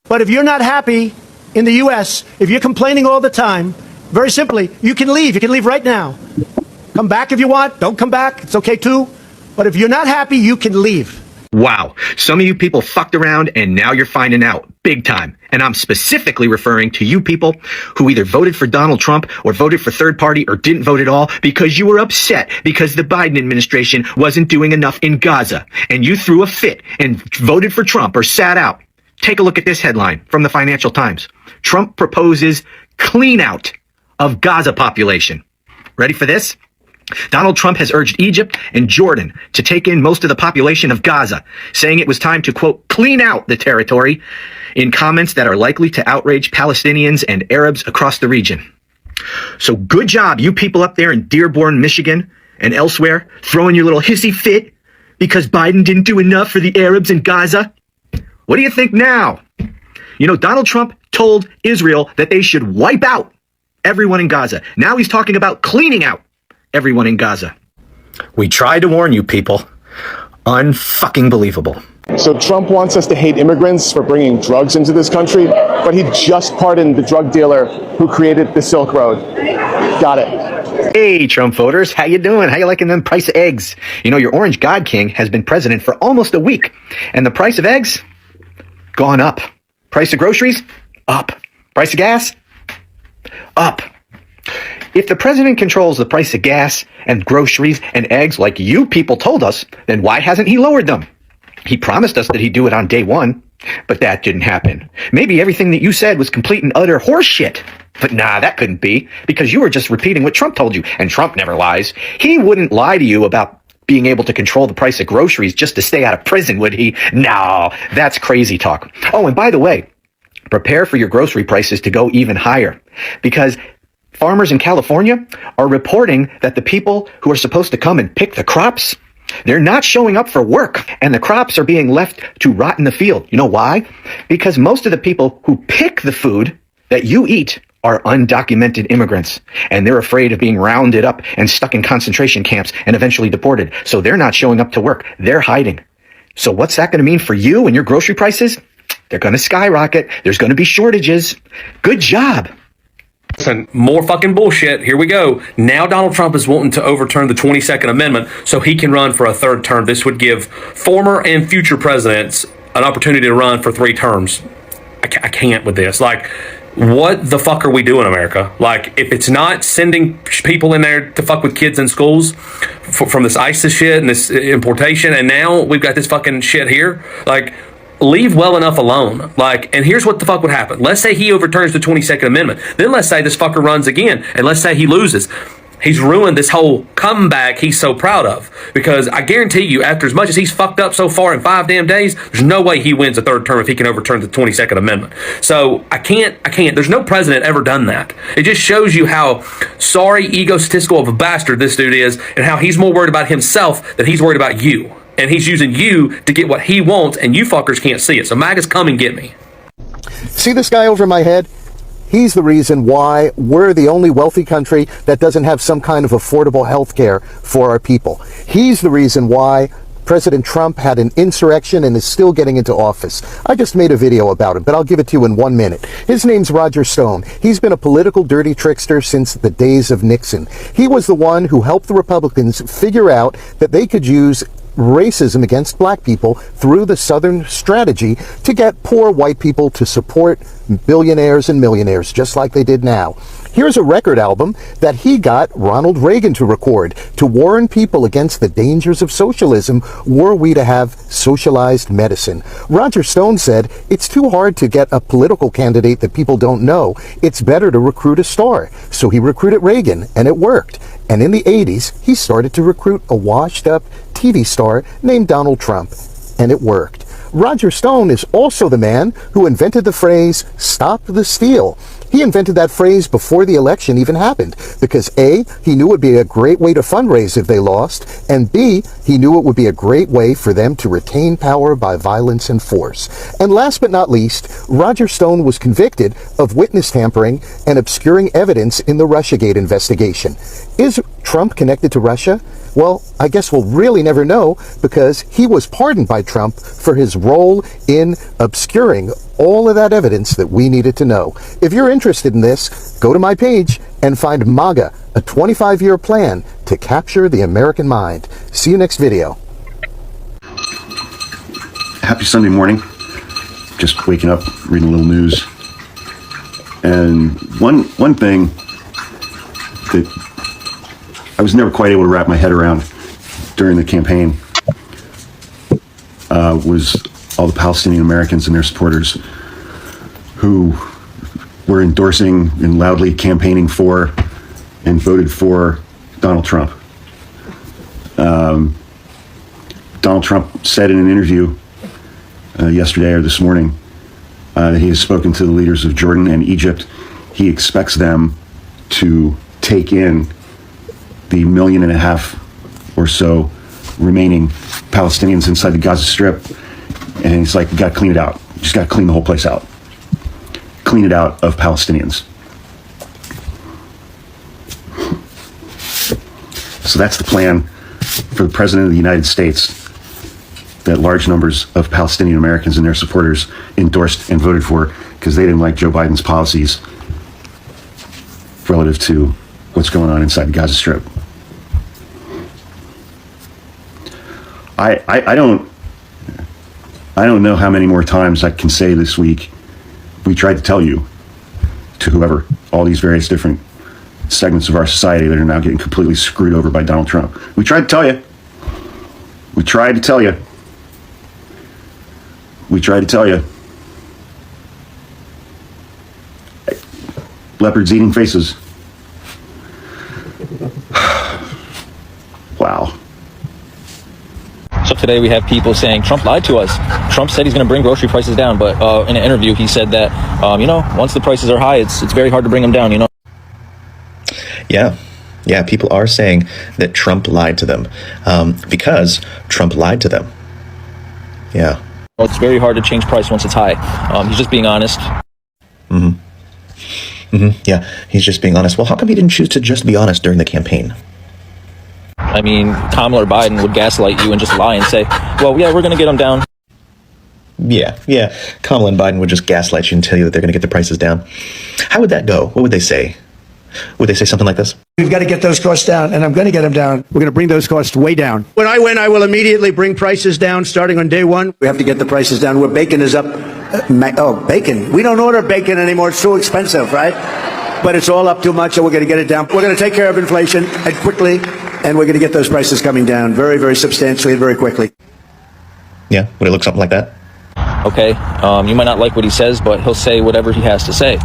But if you're not happy in the U.S., if you're complaining all the time, very simply, you can leave. You can leave right now. Come back if you want. Don't come back. It's okay too. But if you're not happy, you can leave. Wow. Some of you people fucked around and now you're finding out big time. And I'm specifically referring to you people who either voted for Donald Trump or voted for third party or didn't vote at all because you were upset because the Biden administration wasn't doing enough in Gaza. And you threw a fit and voted for Trump or sat out. Take a look at this headline from the Financial Times. Trump proposes clean out of Gaza population. Ready for this? Donald Trump has urged Egypt and Jordan to take in most of the population of Gaza, saying it was time to, quote, clean out the territory in comments that are likely to outrage Palestinians and Arabs across the region. So good job, you people up there in Dearborn, Michigan and elsewhere, throwing your little hissy fit because Biden didn't do enough for the Arabs in Gaza. What do you think now? You know, Donald Trump told Israel that they should wipe out everyone in Gaza. Now he's talking about cleaning out everyone in Gaza. We tried to warn you people. Unfucking believable. So Trump wants us to hate immigrants for bringing drugs into this country, but he just pardoned the drug dealer who created the Silk Road. Got it. Hey, Trump voters. How you doing? How you liking them price of eggs? You know, your orange God king has been president for almost a week, and the price of eggs, gone up. Price of groceries, up. Price of gas, up. If the president controls the price of gas and groceries and eggs like you people told us, then why hasn't he lowered them? He promised us that he'd do it on day one, but that didn't happen. Maybe everything that you said was complete and utter horseshit. But nah, that couldn't be, because you were just repeating what Trump told you, and Trump never lies. He wouldn't lie to you about being able to control the price of groceries just to stay out of prison, would he? No, that's crazy talk. Oh, and by the way, prepare for your grocery prices to go even higher, because farmers in California are reporting that the people who are supposed to come and pick the crops, they're not showing up for work, and the crops are being left to rot in the field. You know why? Because most of the people who pick the food that you eat are undocumented immigrants, and they're afraid of being rounded up and stuck in concentration camps and eventually deported. So they're not showing up to work. They're hiding. So what's that going to mean for you and your grocery prices? They're going to skyrocket. There's going to be shortages. Good job. Listen, more fucking bullshit. Here we go. Now Donald Trump is wanting to overturn the 22nd Amendment so he can run for a third term. This would give former and future presidents an opportunity to run for 3 terms. I can't with this. Like, what the fuck are we doing, America? Like, if it's not sending people in there to fuck with kids in schools from this ISIS shit and this importation, and now we've got this fucking shit here, like, leave well enough alone. Like, and here's what the fuck would happen. Let's say he overturns the 22nd Amendment. Then let's say this fucker runs again, and let's say he loses. He's ruined this whole comeback he's so proud of. Because I guarantee you, after as much as he's fucked up so far in 5 damn days, there's no way he wins a third term if he can overturn the 22nd Amendment. So I can't. There's no president ever done that. It just shows you how sorry, egotistical of a bastard this dude is, and how he's more worried about himself than he's worried about you. And he's using you to get what he wants, and you fuckers can't see it. So MAGA's come and get me. See this guy over my head? He's the reason why we're the only wealthy country that doesn't have some kind of affordable health care for our people. He's the reason why President Trump had an insurrection and is still getting into office. I just made a video about him, but I'll give it to you in 1 minute. His name's Roger Stone. He's been a political dirty trickster since the days of Nixon. He was the one who helped the Republicans figure out that they could use racism against black people through the Southern strategy to get poor white people to support billionaires and millionaires, just like they did now. Here's a record album that he got Ronald Reagan to record to warn people against the dangers of socialism were we to have socialized medicine. Roger Stone said, it's too hard to get a political candidate that people don't know. It's better to recruit a star. So he recruited Reagan, and it worked. And in the 80s, he started to recruit a washed-up TV star named Donald Trump, and it worked. Roger Stone is also the man who invented the phrase, "Stop the steal." He invented that phrase before the election even happened because A, he knew it would be a great way to fundraise if they lost, and B, he knew it would be a great way for them to retain power by violence and force. And last but not least, Roger Stone was convicted of witness tampering and obscuring evidence in the Russiagate investigation. Is Trump connected to Russia? Well, I guess we'll really never know, because he was pardoned by Trump for his role in obscuring all of that evidence that we needed to know. If you're interested in this, go to my page and find MAGA, a 25-year plan to capture the American mind. See you next video. Happy Sunday morning. Just waking up, reading a little news. And one thing that I was never quite able to wrap my head around during the campaign was all the Palestinian Americans and their supporters who were endorsing and loudly campaigning for and voted for Donald Trump. Donald Trump said in an interview yesterday or this morning that he has spoken to the leaders of Jordan and Egypt. He expects them to take in the 1.5 million or so remaining Palestinians inside the Gaza Strip. And he's like, we got to clean it out. Just got to clean the whole place out. Clean it out of Palestinians. So that's the plan for the President of the United States that large numbers of Palestinian Americans and their supporters endorsed and voted for because they didn't like Joe Biden's policies relative to what's going on inside the Gaza Strip. I don't know how many more times I can say this week we tried to tell you, to whoever, all these various different segments of our society that are now getting completely screwed over by Donald Trump. We tried to tell you. We tried to tell you. We tried to tell you. Leopards eating faces. Wow. So today we have people saying Trump lied to us. Trump said he's going to bring grocery prices down, but in an interview he said that, once the prices are high, it's very hard to bring them down, Yeah, people are saying that Trump lied to them because Trump lied to them. Yeah. It's very hard to change price once it's high. He's just being honest. Yeah, he's just being honest. Well, how come he didn't choose to just be honest during the campaign? I mean, Kamala or Biden would gaslight you and just lie and say, well, yeah, we're going to get them down. Yeah. Kamala and Biden would just gaslight you and tell you that they're going to get the prices down. How would that go? What would they say? Would they say something like this? We've got to get those costs down, and I'm going to get them down. We're going to bring those costs way down. When I win, I will immediately bring prices down starting on day one. We have to get the prices down where bacon is up. Bacon. We don't order bacon anymore. It's too expensive, right? But it's all up too much, so we're going to get it down. We're going to take care of inflation and quickly, and we're going to get those prices coming down very, very substantially and very quickly. Yeah, would it look something like that? Okay, you might not like what he says, but he'll say whatever he has to say.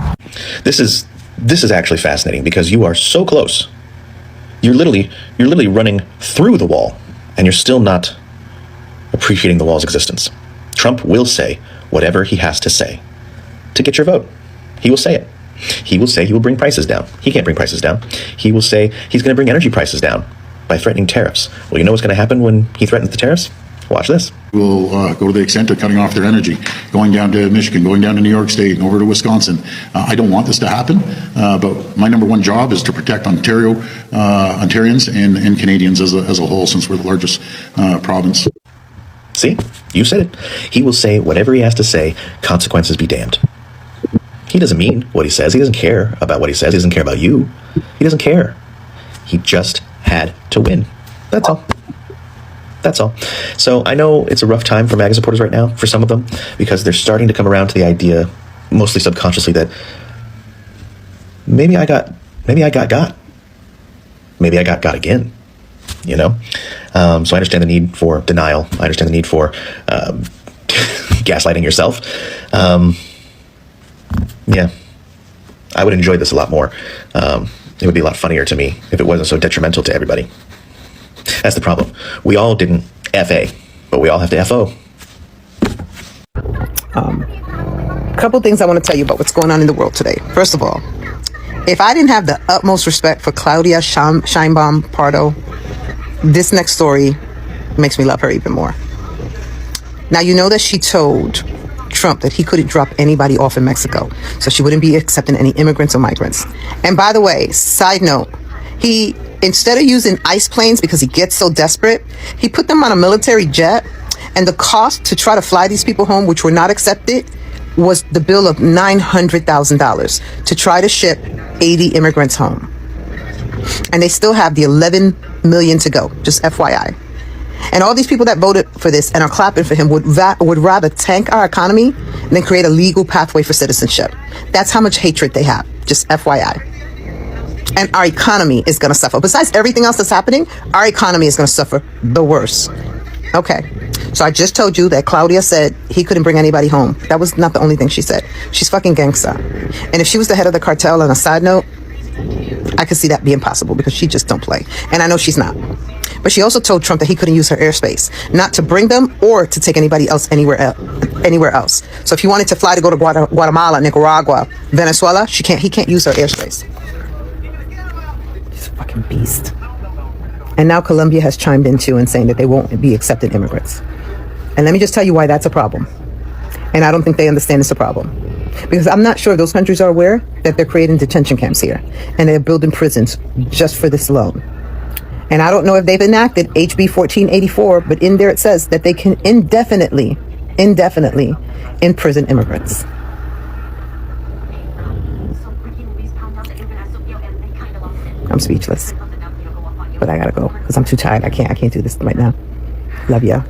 This is actually fascinating because you are so close. You're literally running through the wall, and you're still not appreciating the wall's existence. Trump will say whatever he has to say to get your vote. He will say it. He will say he will bring prices down. He can't bring prices down. He will say he's going to bring energy prices down by threatening tariffs. Well, you know what's going to happen when he threatens the tariffs? Watch this. Will go to the extent of cutting off their energy, going down to Michigan, going down to New York State, and over to Wisconsin. I don't want this to happen, but my number one job is to protect Ontarians and Canadians as a whole, since we're the largest province. See? You said it. He will say whatever he has to say, consequences be damned. He doesn't mean what he says. He doesn't care about what he says. He doesn't care about you. He doesn't care. He just had to win. That's all. That's all. So I know it's a rough time for MAGA supporters right now, for some of them, because they're starting to come around to the idea, mostly subconsciously, that maybe I got got. Maybe I got got again, So I understand the need for denial. I understand the need for gaslighting yourself. Yeah, I would enjoy this a lot more. It would be a lot funnier to me if it wasn't so detrimental to everybody. That's the problem. We all didn't FA, but we all have to FO. A couple things I want to tell you about what's going on in the world today. First of all, if I didn't have the utmost respect for Claudia Sheinbaum Pardo, this next story makes me love her even more. Now, you know that she told Trump that he couldn't drop anybody off in Mexico, so she wouldn't be accepting any immigrants or migrants. And by the way, side note, He, instead of using ice planes because he gets so desperate, he put them on a military jet, and the cost to try to fly these people home, which were not accepted, was the bill of $900,000 to try to ship 80 immigrants home. And they still have the 11 million to go, just FYI. And all these people that voted for this and are clapping for him would rather tank our economy than create a legal pathway for citizenship. That's how much hatred they have, just FYI. And our economy is going to suffer. Besides everything else that's happening, our economy is going to suffer the worst. Okay, so I just told you that Claudia said he couldn't bring anybody home. That was not the only thing she said. She's fucking gangsta. And if she was the head of the cartel, on a side note, I could see that being possible because she just don't play. And I know she's not. But she also told Trump that he couldn't use her airspace, not to bring them or to take anybody else anywhere else. So if he wanted to fly to go to Guatemala, Nicaragua, Venezuela, he can't use her airspace. She's a fucking beast. And now Colombia has chimed in too and saying that they won't be accepting immigrants. And let me just tell you why that's a problem. And I don't think they understand it's a problem. Because I'm not sure those countries are aware that they're creating detention camps here. And they're building prisons just for this alone. And I don't know if they've enacted HB 1484, but in there it says that they can indefinitely imprison immigrants. I'm speechless. But I gotta go because I'm too tired. I can't do this right now. Love ya.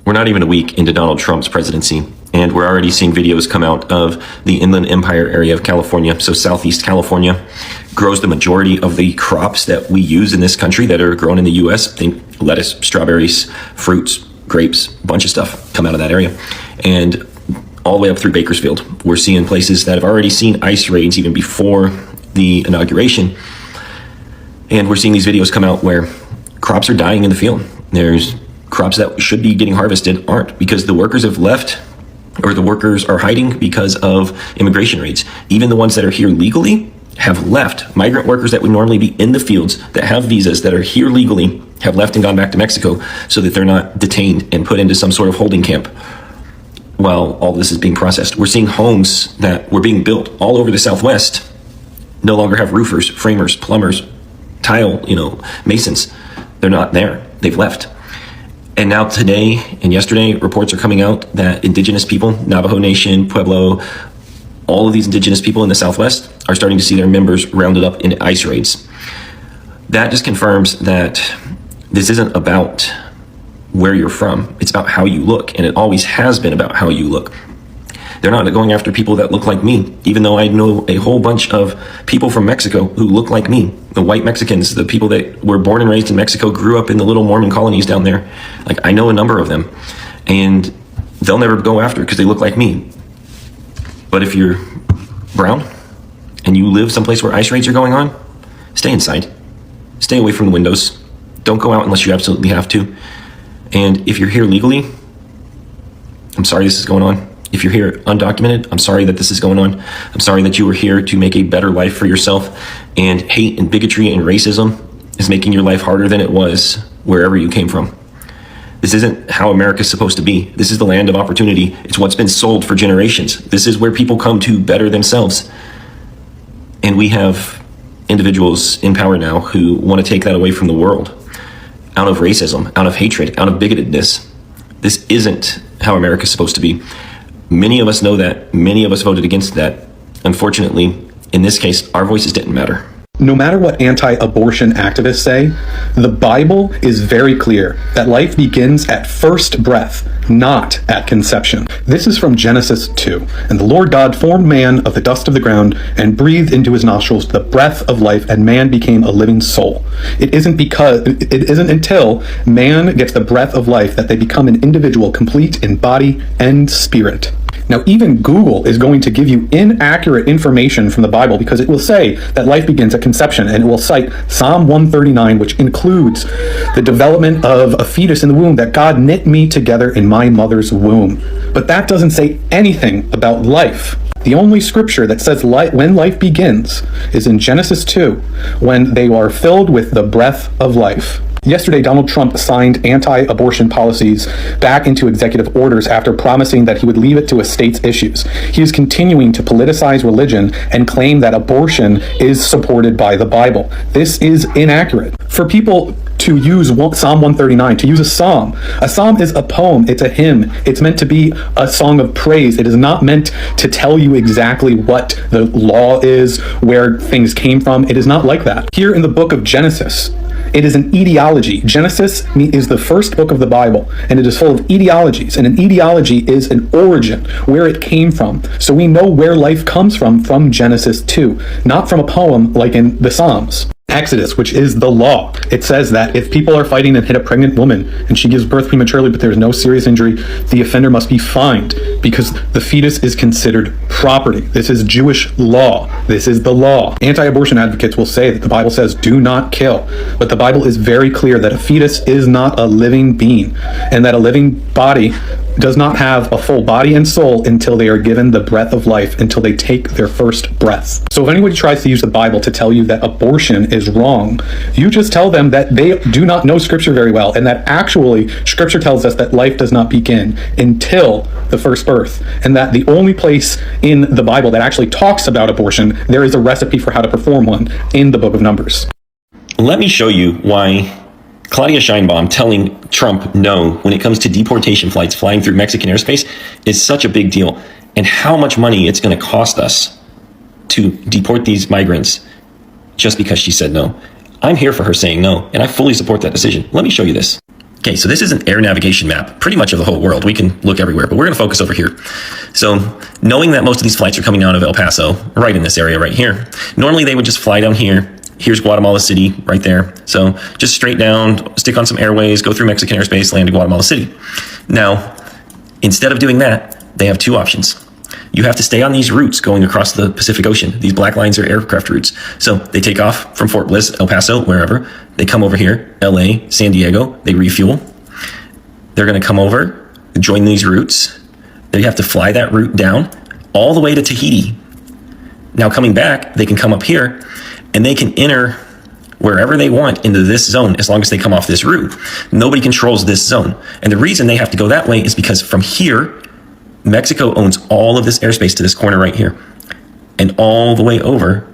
We're not even a week into Donald Trump's presidency, and we're already seeing videos come out of the Inland Empire area of California. So Southeast California grows the majority of the crops that we use in this country that are grown in the U.S. Think lettuce, strawberries, fruits, grapes, a bunch of stuff come out of that area. And all the way up through Bakersfield, we're seeing places that have already seen ice raids even before the inauguration. And we're seeing these videos come out where crops are dying in the field. There's crops that should be getting harvested aren't because the workers have left, or the workers are hiding because of immigration raids. Even the ones that are here legally have left. Migrant workers that would normally be in the fields that have visas that are here legally have left and gone back to Mexico so that they're not detained and put into some sort of holding camp while all this is being processed. We're seeing homes that were being built all over the Southwest no longer have roofers, framers, plumbers, tile, masons. They're not there. They've left. And now today and yesterday, reports are coming out that indigenous people, Navajo Nation, Pueblo, all of these indigenous people in the Southwest are starting to see their members rounded up in ice raids. That just confirms that this isn't about where you're from. It's about how you look. And it always has been about how you look. They're not going after people that look like me, even though I know a whole bunch of people from Mexico who look like me. The white Mexicans, the people that were born and raised in Mexico, grew up in the little Mormon colonies down there. Like, I know a number of them. And they'll never go after because they look like me. But if you're brown and you live someplace where ice raids are going on, stay inside. Stay away from the windows. Don't go out unless you absolutely have to. And if you're here legally, I'm sorry this is going on. If you're here undocumented, I'm sorry that this is going on. I'm sorry that you were here to make a better life for yourself, and hate and bigotry and racism is making your life harder than it was wherever you came from. This isn't how America's supposed to be. This is the land of opportunity. It's what's been sold for generations. This is where people come to better themselves. And we have individuals in power now who want to take that away from the world out of racism, out of hatred, out of bigotedness. This isn't how America's supposed to be. Many of us know that. Many of us voted against that. Unfortunately, in this case, our voices didn't matter. No matter what anti-abortion activists say, the Bible is very clear that life begins at first breath, not at conception. This is from Genesis 2. And the Lord God formed man of the dust of the ground and breathed into his nostrils the breath of life, and man became a living soul. It isn't until man gets the breath of life that they become an individual complete in body and spirit. Now, even Google is going to give you inaccurate information from the Bible because it will say that life begins at conception, and it will cite Psalm 139, which includes the development of a fetus in the womb, that God knit me together in my mother's womb. But that doesn't say anything about life. The only scripture that says when life begins is in Genesis 2, when they are filled with the breath of life. Yesterday, Donald Trump signed anti-abortion policies back into executive orders after promising that he would leave it to a state's issues. He is continuing to politicize religion and claim that abortion is supported by the Bible. This is inaccurate. For people to use Psalm 139, to use a psalm is a poem, it's a hymn, it's meant to be a song of praise. It is not meant to tell you exactly what the law is, where things came from. It is not like that. Here in the book of Genesis, it is an etiology. Genesis is the first book of the Bible, and it is full of etiologies. And an etiology is an origin, where it came from. So we know where life comes from Genesis 2, not from a poem like in the Psalms. Exodus, which is the law, it says that if people are fighting and hit a pregnant woman and she gives birth prematurely but there's no serious injury, the offender must be fined because the fetus is considered property. This is Jewish law. This is the law. Anti-abortion advocates will say that the Bible says do not kill, but the Bible is very clear that a fetus is not a living being and that a living body does not have a full body and soul until they are given the breath of life, until they take their first breath. So if anybody tries to use the Bible to tell you that abortion is wrong, you just tell them that they do not know Scripture very well, and that actually Scripture tells us that life does not begin until the first birth, and that the only place in the Bible that actually talks about abortion, there is a recipe for how to perform one in the book of Numbers. Let me show you why Claudia Sheinbaum telling Trump no when it comes to deportation flights flying through Mexican airspace is such a big deal, and how much money it's going to cost us to deport these migrants just because she said no. I'm here for her saying no, and I fully support that decision. Let me show you this. Okay, so this is an air navigation map, pretty much of the whole world. We can look everywhere, but we're going to focus over here. So knowing that most of these flights are coming out of El Paso, right in this area right here, normally they would just fly down here. Here's Guatemala City right there. So just straight down, stick on some airways, go through Mexican airspace, land in Guatemala City. Now, instead of doing that, they have two options. You have to stay on these routes going across the Pacific Ocean. These black lines are aircraft routes. So they take off from Fort Bliss, El Paso, wherever. They come over here, LA, San Diego, they refuel. They're gonna come over, join these routes. They have to fly that route down all the way to Tahiti. Now coming back, they can come up here and they can enter wherever they want into this zone as long as they come off this route. Nobody controls this zone. And the reason they have to go that way is because from here, Mexico owns all of this airspace to this corner right here and all the way over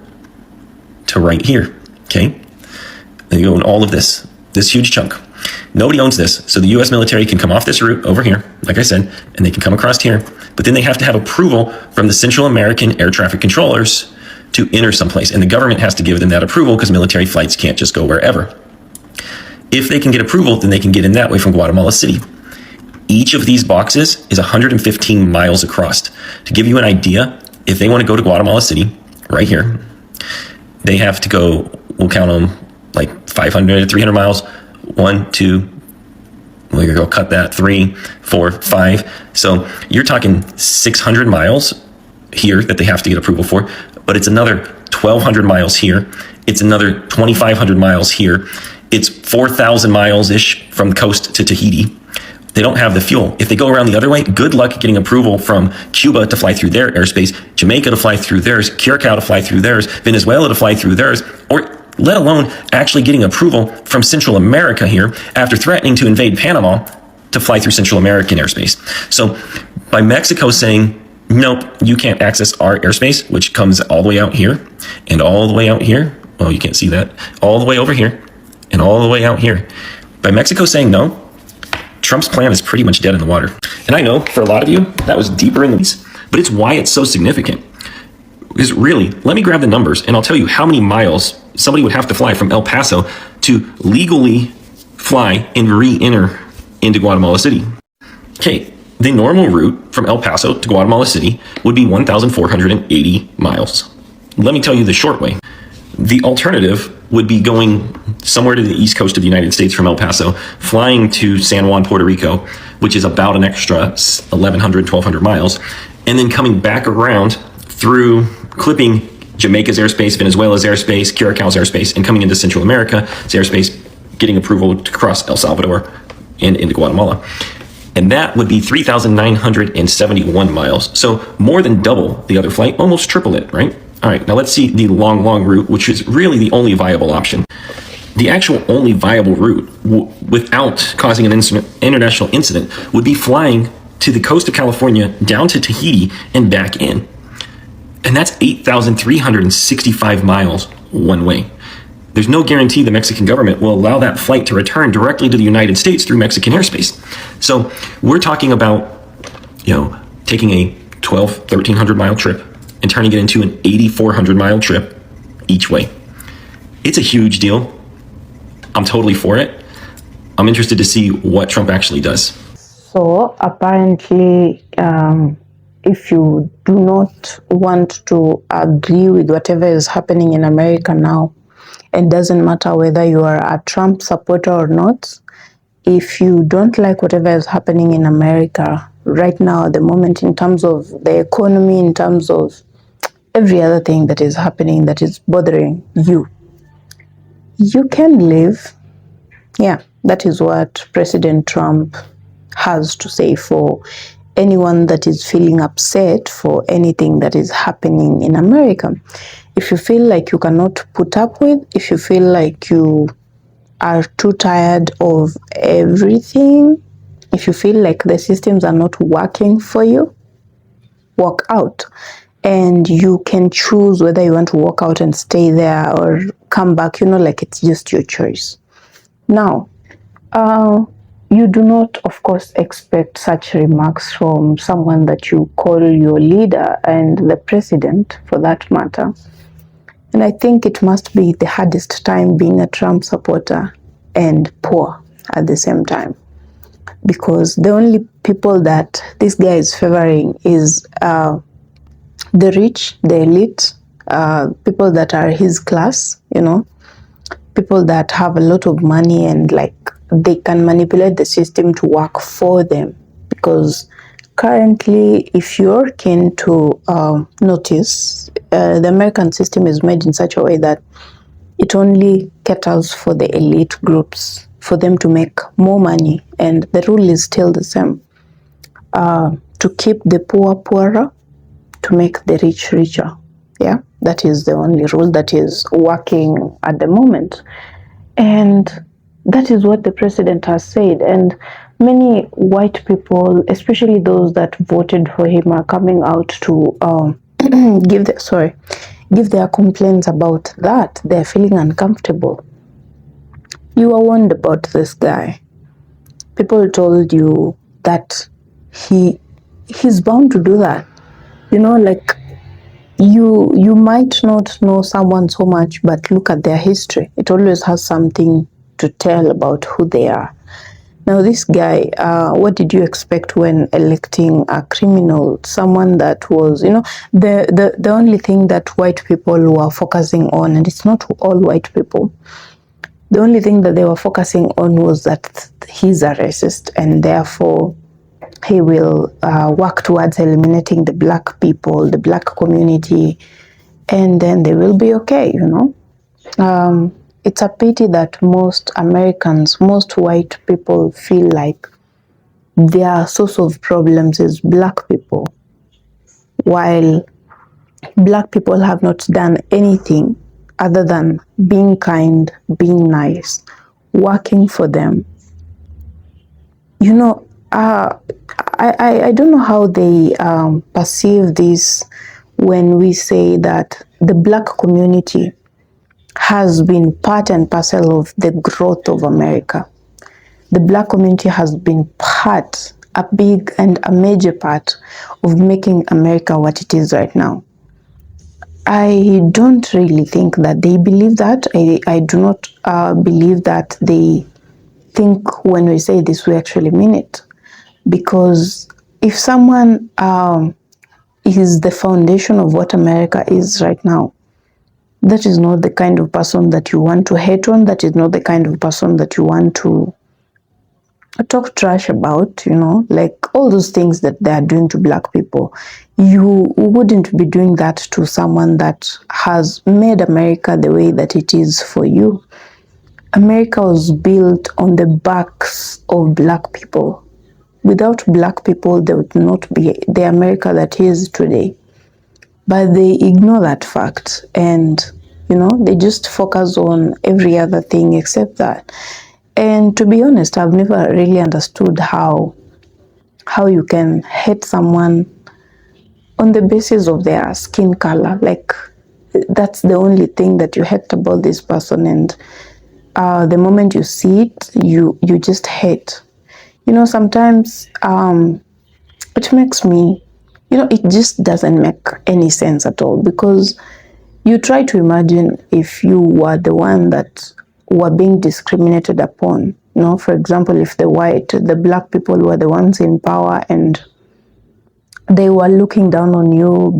to right here, okay? They own all of this huge chunk. Nobody owns this, so the US military can come off this route over here, like I said, and they can come across here, but then they have to have approval from the Central American air traffic controllers to enter someplace, and the government has to give them that approval because military flights can't just go wherever. If they can get approval, then they can get in that way from Guatemala City. Each of these boxes is 115 miles across. To give you an idea, if they want to go to Guatemala City, right here, they have to go, we'll count them like 500 to 300 miles. 1, 2, we're gonna go cut that, 3, 4, 5. So you're talking 600 miles here that they have to get approval for, but it's another 1,200 miles here. It's another 2,500 miles here. It's 4,000 miles-ish from the coast to Tahiti. They don't have the fuel. If they go around the other way, good luck getting approval from Cuba to fly through their airspace, Jamaica to fly through theirs, Curacao to fly through theirs, Venezuela to fly through theirs, or let alone actually getting approval from Central America here after threatening to invade Panama to fly through Central American airspace. So by Mexico saying, nope, you can't access our airspace, which comes all the way out here and all the way out here. Well, you can't see that. All the way over here and all the way out here. By Mexico saying no, Trump's plan is pretty much dead in the water. And I know for a lot of you, that was deeper in the weeds, but it's why it's so significant. Because really, let me grab the numbers and I'll tell you how many miles somebody would have to fly from El Paso to legally fly and re-enter into Guatemala City. Okay, the normal route from El Paso to Guatemala City would be 1,480 miles. Let me tell you the short way. The alternative would be going somewhere to the east coast of the United States from El Paso, flying to San Juan, Puerto Rico, which is about an extra 1,100, 1,200 miles, and then coming back around through clipping Jamaica's airspace, Venezuela's airspace, Curacao's airspace, and coming into Central America's airspace, getting approval to cross El Salvador and into Guatemala. And that would be 3,971 miles. So more than double the other flight, almost triple it, right? All right, now let's see the long route, which is really the only viable option. The actual only viable route without causing an international incident would be flying to the coast of California, down to Tahiti, and back in. And that's 8,365 miles one way. There's no guarantee the Mexican government will allow that flight to return directly to the United States through Mexican airspace. So we're talking about, taking a 1,300 mile trip and turning it into an 8,400 mile trip each way. It's a huge deal. I'm totally for it. I'm interested to see what Trump actually does. So apparently, if you do not want to agree with whatever is happening in America now, it doesn't matter whether you are a Trump supporter or not, if you don't like whatever is happening in America right now at the moment, in terms of the economy, in terms of every other thing that is happening that is bothering you, you can live. Yeah, that is what President Trump has to say for anyone that is feeling upset for anything that is happening in America. If you feel like you cannot put up with, if you feel like you are too tired of everything, if you feel like the systems are not working for you, walk out. And you can choose whether you want to walk out and stay there or come back, it's just your choice. Now, you do not, of course, expect such remarks from someone that you call your leader and the president, for that matter. And I think it must be the hardest time being a Trump supporter and poor at the same time. Because the only people that this guy is favoring is the rich, the elite, people that are his class, people that have a lot of money and they can manipulate the system to work for them. Because currently, if you're keen to notice, the American system is made in such a way that it only caters for the elite groups, for them to make more money, and the rule is still the same. To keep the poor poorer, to make the rich richer. Yeah, that is the only rule that is working at the moment. And that is what the president has said. And many white people, especially those that voted for him, are coming out to give their complaints about that. They're feeling uncomfortable. You are warned about this guy. People told you that he's bound to do that. You might not know someone so much, but look at their history. It always has something to tell about who they are. Now, this guy, what did you expect when electing a criminal? Someone that was, the only thing that white people were focusing on, and it's not all white people, the only thing that they were focusing on was that he's a racist, and therefore he will work towards eliminating the black people, the black community, and then they will be okay, It's a pity that most Americans, most white people feel like their source of problems is black people, while black people have not done anything other than being kind, being nice, working for them. I don't know how they perceive this when we say that the black community has been part and parcel of the growth of America. The black community has been a big and a major part of making America what it is right now. I don't really think that they believe that. I do not believe that they think when we say this, we actually mean it. Because if someone is the foundation of what America is right now, that is not the kind of person that you want to hate on. That is not the kind of person that you want to talk trash about, all those things that they are doing to black people. You wouldn't be doing that to someone that has made America the way that it is for you. America was built on the backs of black people. Without black people, there would not be the America that is today. But they ignore that fact, and They just focus on every other thing except that. And to be honest, I've never really understood how you can hate someone on the basis of their skin color. Like, that's the only thing that you hate about this person, and the moment you see it, you just hate. Sometimes it makes me, it just doesn't make any sense at all, because you try to imagine if you were the one that were being discriminated upon. For example, if the black people were the ones in power and they were looking down on you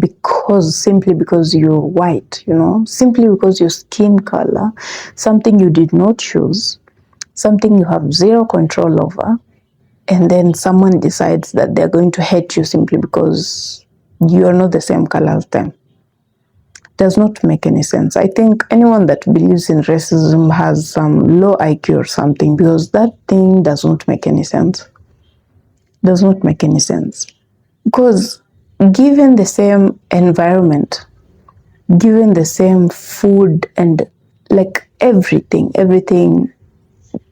simply because you're white, simply because your skin color, something you did not choose, something you have zero control over, and then someone decides that they're going to hate you simply because you're not the same color as them. Does not make any sense. I think anyone that believes in racism has some low IQ or something, because that thing does not make any sense. Does not make any sense. Because given the same environment, given the same food and like everything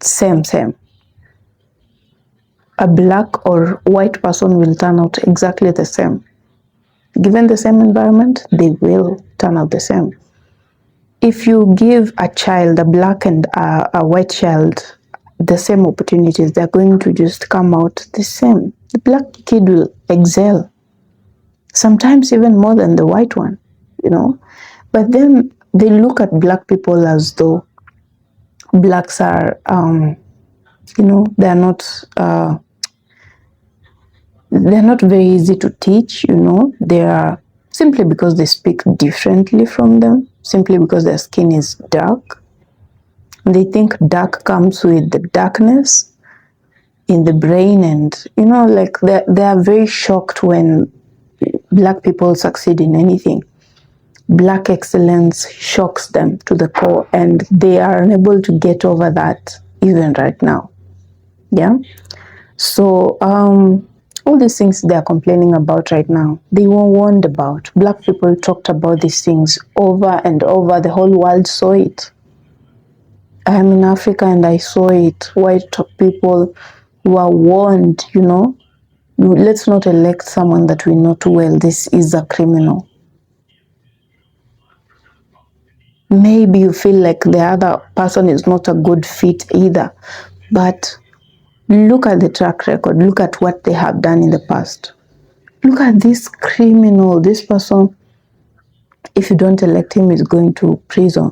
same. A black or white person will turn out exactly the same. Given the same environment, they will turn out the same. If you give a child, a black and a white child, the same opportunities, they're going to just come out the same. The black kid will excel, sometimes even more than the white one, But then they look at black people as though blacks are, they're not very easy to teach, They are, simply because they speak differently from them, simply because their skin is dark. They think dark comes with the darkness in the brain, and like they are very shocked when black people succeed in anything. Black excellence shocks them to the core, and they are unable to get over that even right now. Yeah. So all these things they are complaining about right now, they were warned about. Black people talked about these things over and over. The whole world saw it. I am in Africa and I saw it. White people were warned, let's not elect someone that we know too well. This is a criminal. Maybe you feel like the other person is not a good fit either, but look at the track record. Look at what they have done in the past. Look at this criminal. This person, if you don't elect him, is going to prison.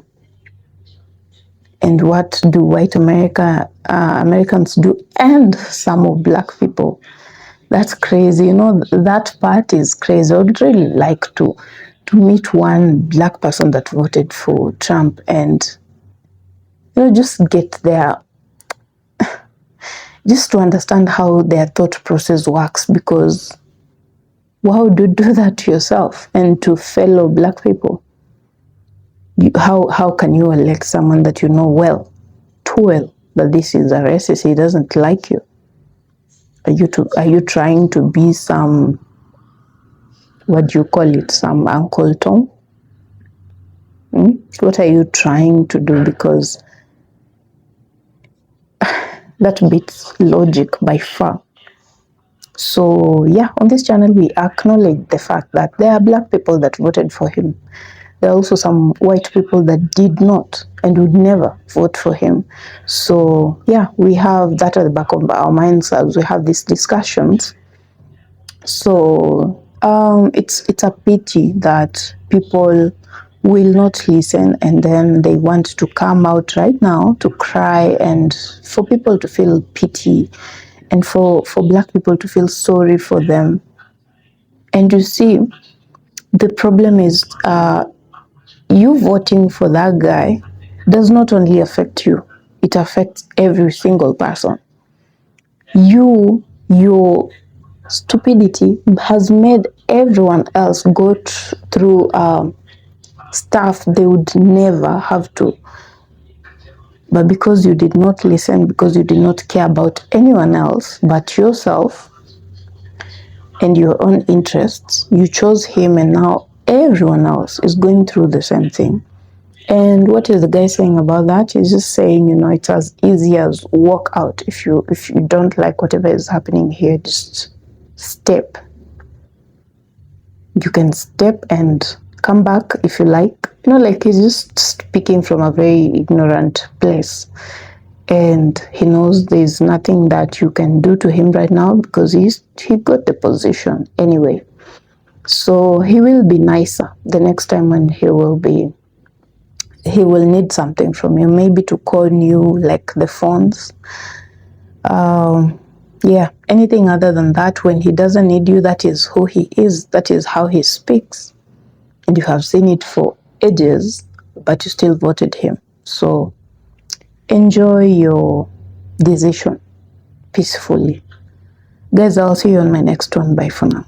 And what do white Americans do? And some of black people. That's crazy. That part is crazy. I would really like to meet one black person that voted for Trump and just get there, just to understand how their thought process works, because why would you do that to yourself and to fellow black people? How can you elect someone that you know too well, that this is a racist, he doesn't like you? Are you trying to be some, what do you call it, some Uncle Tom? What are you trying to do? Because that beats logic by far. So yeah, on this channel we acknowledge the fact that there are black people that voted for him. There are also some white people that did not and would never vote for him. So yeah, we have that at the back of our minds as we have these discussions. So it's a pity that people will not listen, and then they want to come out right now to cry, and for people to feel pity, and for black people to feel sorry for them. And you see, the problem is you voting for that guy does not only affect you, it affects every single person. Your stupidity has made everyone else go through stuff they would never have to. But because you did not listen, because you did not care about anyone else but yourself and your own interests, you chose him, and now everyone else is going through the same thing. And what is the guy saying about that? He's just saying, you know, it's as easy as walk out. If you don't like whatever is happening here, just step. You can step and come back if you like. You know, like he's just speaking from a very ignorant place. And he knows there's nothing that you can do to him right now because he got the position anyway. So he will be nicer the next time when he will need something from you, maybe to call you, like the phones. Yeah, anything other than that, when he doesn't need you, that is who he is, that is how he speaks. And you have seen it for ages, but you still voted him. So enjoy your decision peacefully. Guys, I'll see you on my next one. Bye for now.